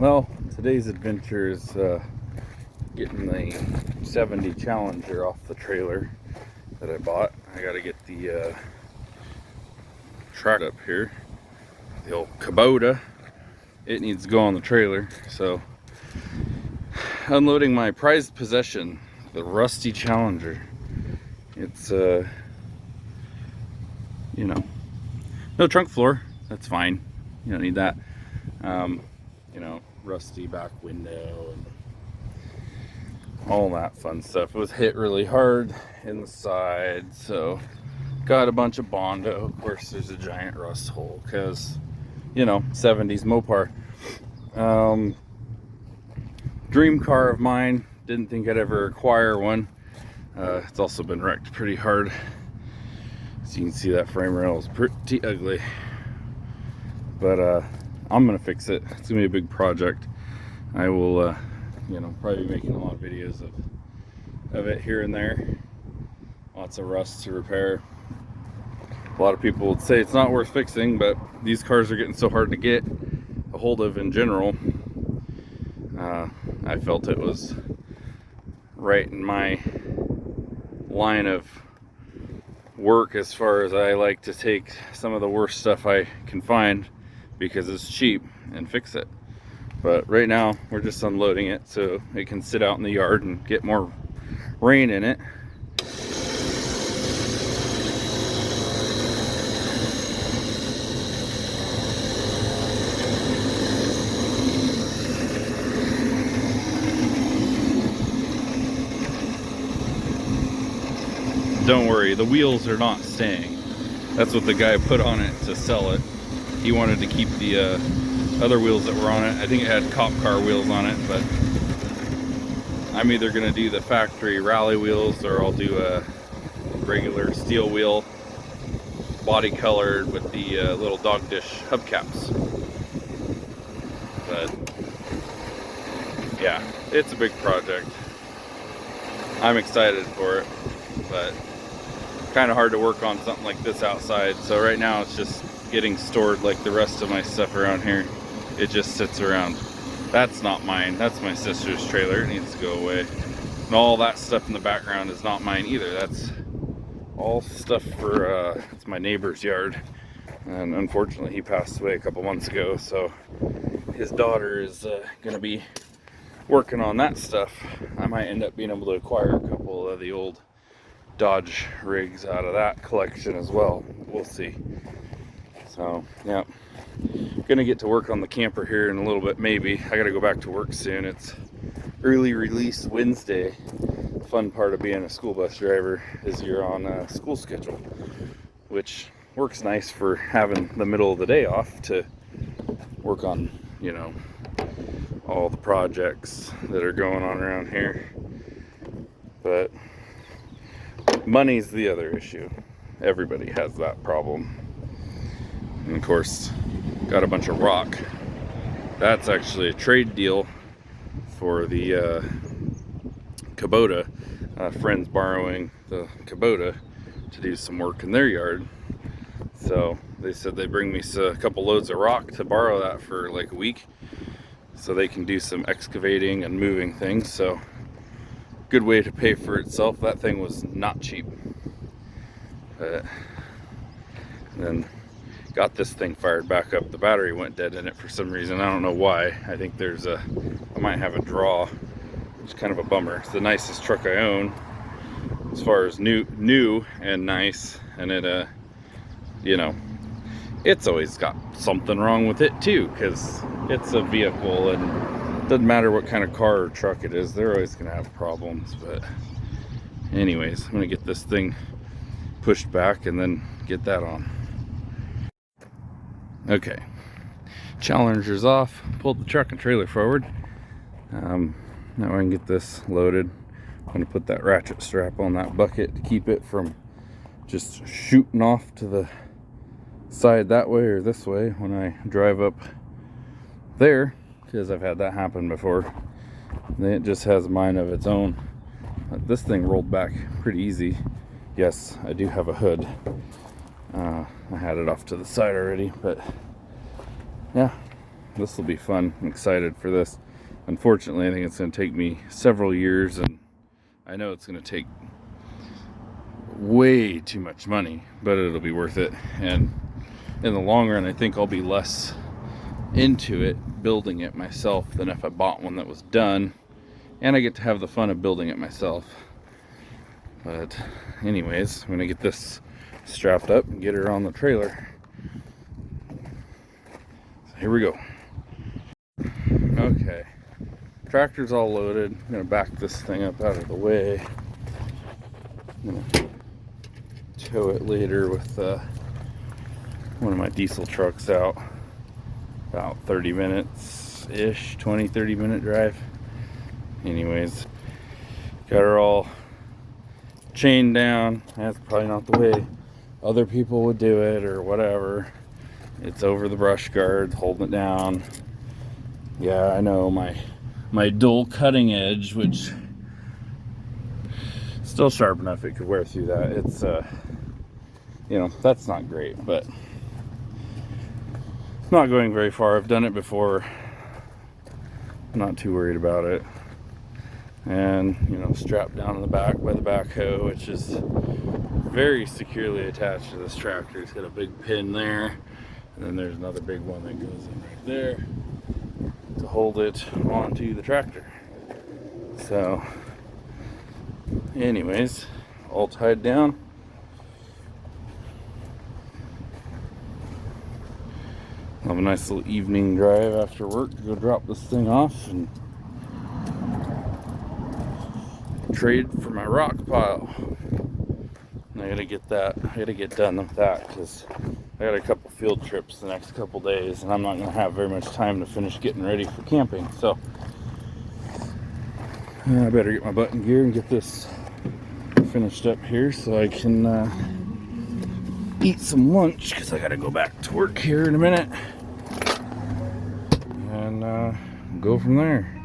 Well, today's adventure is getting the 70 Challenger off the trailer that I bought. I gotta get the truck up here, the old Kubota. It needs to go on the trailer, so unloading my prized possession, the rusty Challenger. It's you know, no trunk floor, that's fine, you don't need that. You know, rusty back window and all that fun stuff. It was hit really hard in the side, so got a bunch of Bondo. Of course, there's a giant rust hole because, you know, 70s Mopar. Dream car of mine. Didn't think I'd ever acquire one. It's also been wrecked pretty hard. As you can see, that frame rail is pretty ugly. But I'm gonna fix it. It's gonna be a big project. I will, you know, probably be making a lot of videos of it here and there. Lots of rust to repair. A lot of people would say it's not worth fixing, but these cars are getting so hard to get a hold of in general. I felt it was right in my line of work as far as I like to take some of the worst stuff I can find because it's cheap and fix it. But right now we're just unloading it so it can sit out in the yard and get more rain in it. Don't worry, the wheels are not staying. That's what the guy put on it to sell it. He wanted to keep the other wheels that were on it. I think it had cop car wheels on it, but I'm either gonna do the factory rally wheels or I'll do a regular steel wheel, body colored with the little dog dish hubcaps. But yeah, it's a big project. I'm excited for it, but kind of hard to work on something like this outside. So right now it's just getting stored like the rest of my stuff around here. It just sits around. That's not mine. That's my sister's trailer. It needs to go away. And all that stuff in the background is not mine either. That's all stuff for, it's my neighbor's yard. And unfortunately he passed away a couple months ago. So his daughter is gonna be working on that stuff. I might end up being able to acquire a couple of the old Dodge rigs out of that collection as well. We'll see. So yeah, gonna get to work on the camper here in a little bit. Maybe I gotta go back to work soon. It's early release Wednesday. The fun part of being a school bus driver is you're on a school schedule, which works nice for having the middle of the day off to work on, you know, all the projects that are going on around here. But money's the other issue. Everybody has that problem. And of course, got a bunch of rock. That's actually a trade deal for the Kubota. Friends borrowing the Kubota to do some work in their yard. So they said they'd bring me a couple loads of rock to borrow that for like a week so they can do some excavating and moving things. So good way to pay for itself. That thing was not cheap. Then got this thing fired back up. The battery went dead in it for some reason. I don't know why. I think I might have a draw. It's kind of a bummer. It's the nicest truck I own as far as new and nice. And it, you know, it's always got something wrong with it too, because it's a vehicle and doesn't matter what kind of car or truck it is, they're always gonna have problems. But anyways, I'm gonna get this thing pushed back and then get that on. Okay, Challenger's off. Pulled the truck and trailer forward. Now I can get this loaded. I'm gonna put that ratchet strap on that bucket to keep it from just shooting off to the side that way or this way when I drive up there, because I've had that happen before. Then it just has a mind of its own. But this thing rolled back pretty easy. Yes, I do have a hood. I had it off to the side already, but yeah, this will be fun. I'm excited for this. Unfortunately, I think it's going to take me several years, and I know it's going to take way too much money, but it'll be worth it. And in the long run, I think I'll be less into it building it myself than if I bought one that was done, and I get to have the fun of building it myself. But anyways, I'm gonna get this strapped up and get her on the trailer. So here we go. Okay, tractor's all loaded. I'm gonna back this thing up out of the way. I'm gonna tow it later with one of my diesel trucks out. About 30 minutes ish, 20-30 minute drive. Anyways, got her all chained down. That's probably not the way other people would do it or whatever. It's over the brush guard, holding it down. Yeah, I know my dull cutting edge, which still sharp enough it could wear through that. It's you know, that's not great, but not going very far. I've done it before. I'm not too worried about it. And, you know, strapped down in the back by the backhoe, which is very securely attached to this tractor. It's got a big pin there, and then there's another big one that goes in right there to hold it onto the tractor. So anyways, all tied down. I'll have a nice little evening drive after work to go drop this thing off and trade for my rock pile. And I gotta get done with that because I got a couple field trips the next couple days, and I'm not gonna have very much time to finish getting ready for camping. So I better get my butt in gear and get this finished up here so I can eat some lunch, because I gotta go back to work here in a minute and go from there.